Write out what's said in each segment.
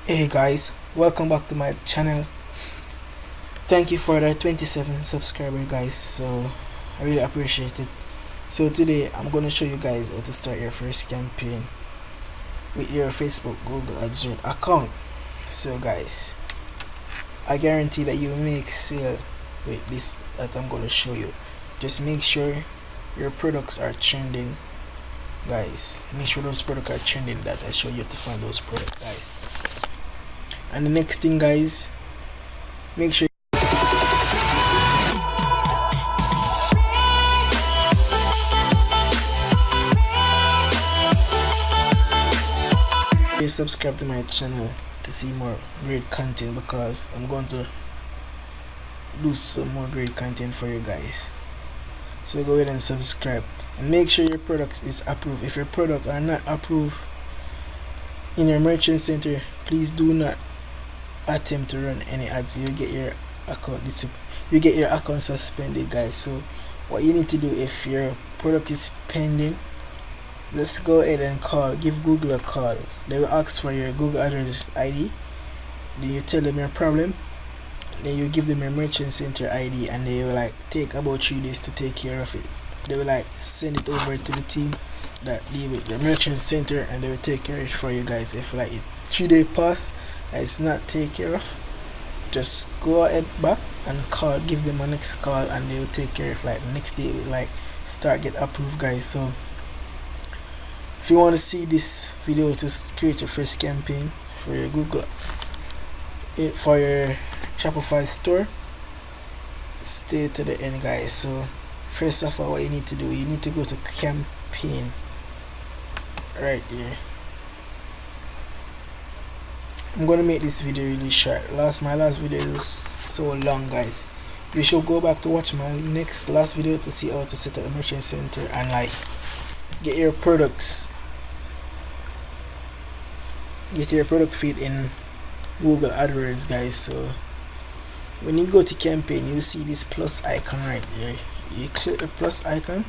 Hey guys, welcome back to my channel. Thank you for the 27 subscriber guys, so I really appreciate it. So today I'm gonna show you guys how to start your first campaign with your Facebook Google AdWords account. So guys, I guarantee that you will make sale with this that I'm gonna show you. Just make sure your products are trending, guys. Make sure those products are trending that I show you to find those products, guys. And the next thing, guys, make sure you subscribe to my channel to see more great content, because I'm going to do some more great content for you guys. So go ahead and subscribe and make sure your product is approved. If your product are not approved in your merchant center, please do not attempt to run any ads. You get your account suspended, guys. So what you need to do, if your product is pending, let's go ahead and give Google a call. They will ask for your Google AdWords ID. Then you tell them your problem. Then you give them your merchant center ID, and they will take about 3 days to take care of it. They will send it over to the team that deal with the merchant center, and they will take care of it for you guys. If 3 day pass and it's not taken care of, just go ahead back and give them a next call, and they will take care of the next day. It will start get approved, guys. So if you want to see this video to create your first campaign for your for your Shopify store, stay to the end, guys. So first of all, what you need to do, you need to go to campaign right here. I'm gonna make this video really short. My last video is so long, guys. You should go back to watch my last video to see how to set up a merchant center and get your product feed in Google AdWords, guys. So when you go to campaign, you see this plus icon right here. You click the plus icon.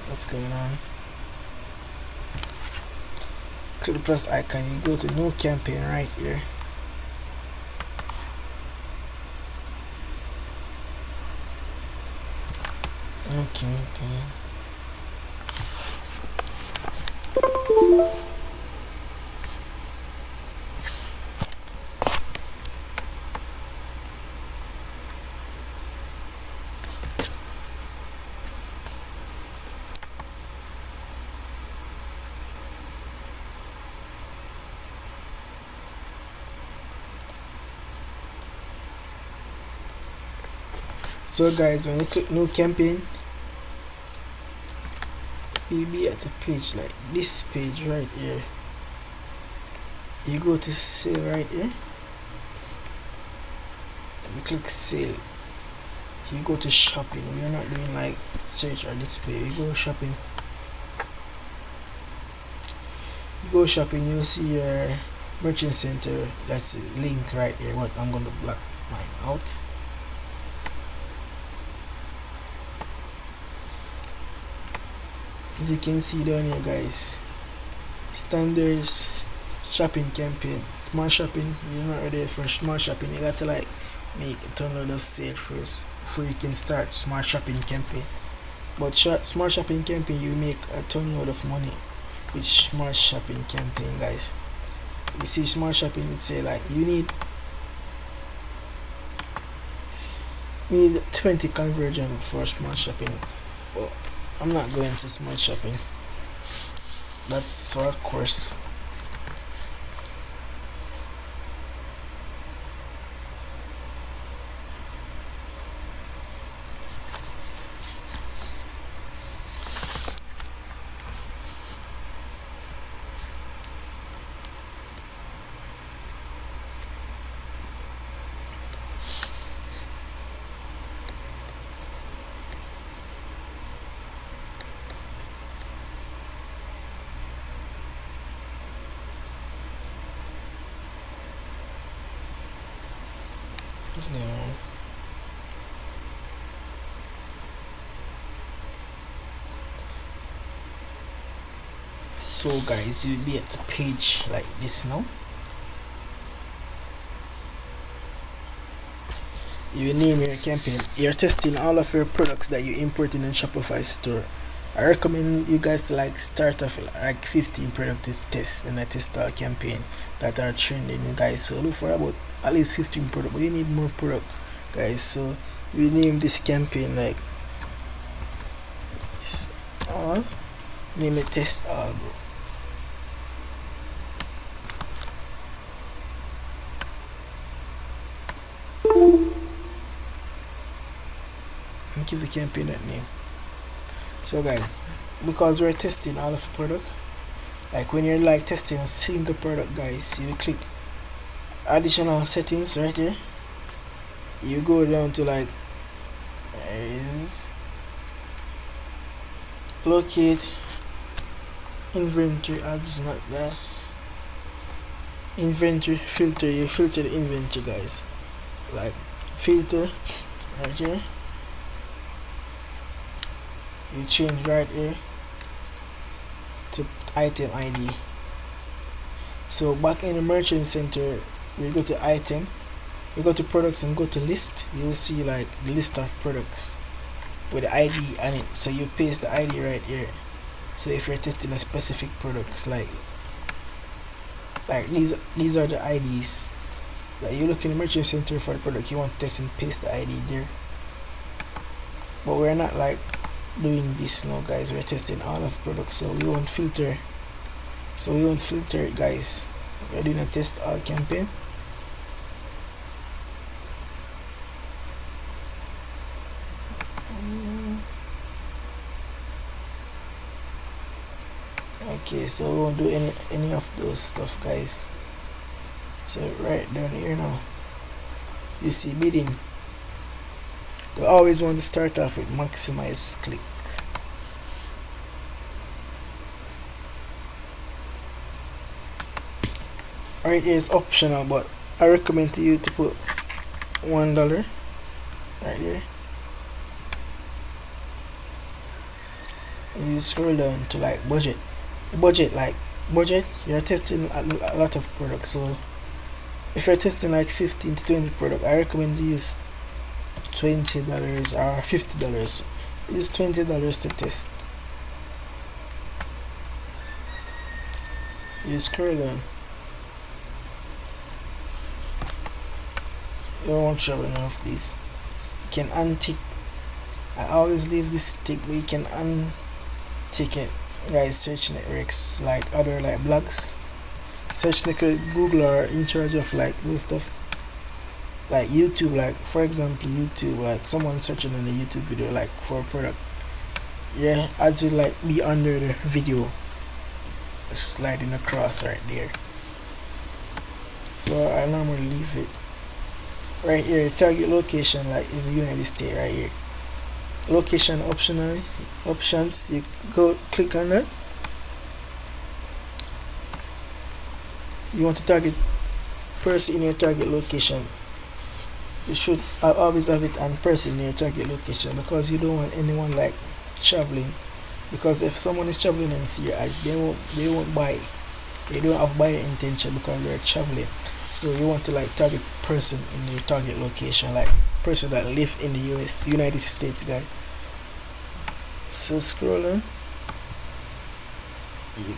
What's going on? Click the plus icon. You go to new campaign right here. Okay. So guys, when you click new campaign, you'll be at a page like this page right here. You go to sale right here. You click sale. You go to shopping. We are not doing search or display. You go shopping. You'll see your merchant center. That's a link right here. What I'm gonna block mine out. As you can see down here, guys, standards shopping campaign, smart shopping. You're not ready for smart shopping. You got to make a ton of sale first before you can start smart shopping campaign. But smart shopping campaign, you make a ton of money with smart shopping campaign, guys. You see smart shopping, it say you need 20 conversion for smart shopping. Well, I'm not going to smart shopping. That's our course. No. So guys, you'll be at the page like this now. You name your campaign. You're testing all of your products that you import in a Shopify store. I recommend you guys to like start off like 15 products test and a test all campaign that are trending, guys. So look for about at least 15 products, but you need more product, guys. So you name this campaign like this. Name it test all, bro. And give the campaign that name. So guys, because we're testing all of the product, like when you're like testing and seeing the product, guys, you click additional settings right here. You go down to like locate inventory ads, not that inventory filter. You filter the inventory, guys, like filter right here. You change right here to item ID. So back in the merchant center, we go to item, you go to products and go to list. You will see like the list of products with the ID on it. So you paste the ID right here. So if you're testing a specific products, like these are the IDs that you look in the merchant center for the product you want to test, and paste the ID there. But we're not like doing this now, guys. We're testing all of products, so we won't filter it, guys. We're doing a test all campaign. Okay, so we won't do any of those stuff, guys. So right down here now, you see bidding. We always want to start off with maximize click. Right here is optional, but I recommend to you to put $1 right here. And you scroll down to like budget. Budget, you're testing a lot of products. So if you're testing like 15 to 20 products, I recommend you use $20 or $50. Use $20 to test. You scroll down. You don't want trouble none of these. You can untick. I always leave this tick, but you can untick it, guys. Search networks like other like blogs. Search network Google are in charge of like those stuff. Like YouTube, like for example YouTube, like someone searching on a YouTube video like for a product, yeah, ads will like be under the video, sliding across right there. So I normally leave it right here. Target location like is the United States right here. Location options, you go click on that. You want to target person in your target location. You should always have it on person in your target location, because you don't want anyone like traveling, because if someone is traveling and see your ads, they won't buy. They don't have buyer intention because they're traveling. So you want to like target person in your target location, like person that live in the United States, guys. So scroll on, you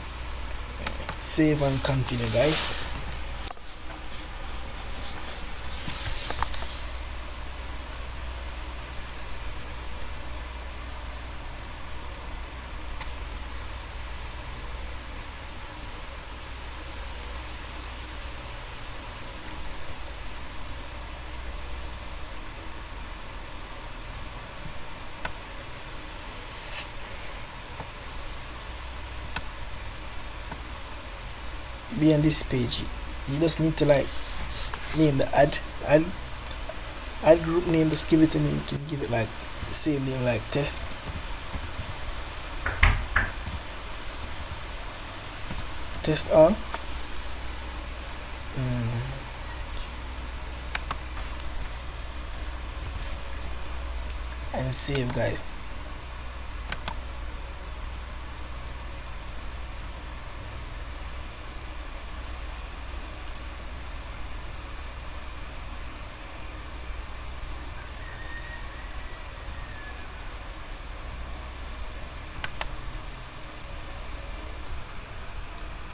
save and continue, guys. Be on this page, you just need to like name the ad group name. Just give it a name. You can give it like the same name like test all. And save, guys.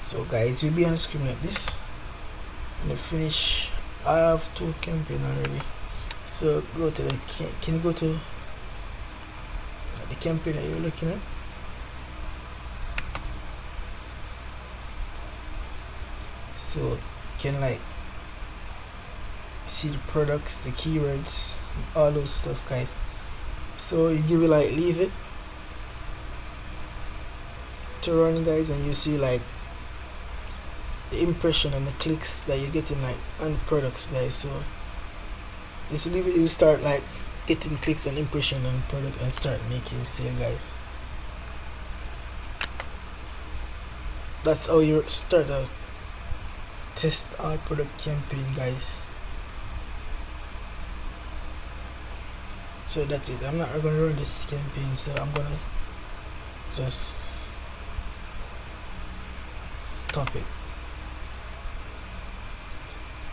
So guys, you'll be on the screen like this. And to finish, I have 2 campaign already. So go to the can you go to the campaign that you're looking at. So you can like see the products, the keywords, all those stuff, guys. So you will like leave it to run, guys, and you see like the impression and the clicks that you're getting like on products, guys. So just leave it, you start like getting clicks and impression on product and start making sale, guys. That's how you start a test our product campaign, guys. So that's it. I'm not gonna run this campaign, so I'm gonna just stop it.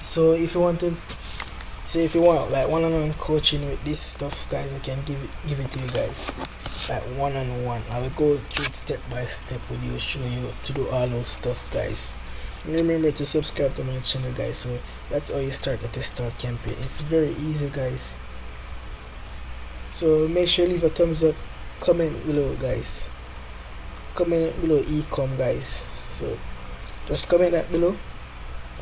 So if you want like one-on-one coaching with this stuff, guys, I can give it to you guys, like one-on-one. I will go through it step by step with you, show you to do all those stuff, guys. And remember to subscribe to my channel, guys. So that's how you start a test start campaign. It's very easy, guys. So make sure you leave a thumbs up, comment below, guys. Comment below eCom, guys. So just comment that below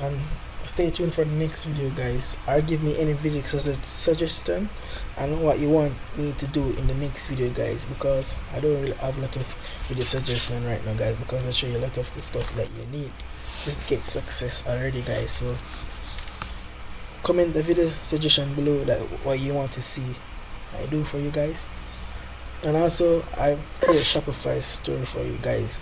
and stay tuned for the next video, guys, or give me any video suggestion and what you want me to do in the next video, guys, because I don't really have a lot of video suggestion right now, guys, because I show you a lot of the stuff that you need to get success already, guys. So comment the video suggestion below that what you want to see I do for you guys. And also I create a Shopify store for you guys,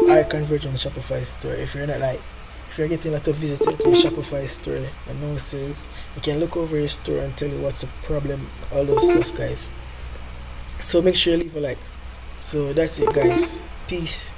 I conversion Shopify store. If you're getting a lot of visitors to your Shopify store and no sales, you can look over your store and tell you what's the problem, all those stuff, guys. So make sure you leave a like. So that's it, guys. Peace.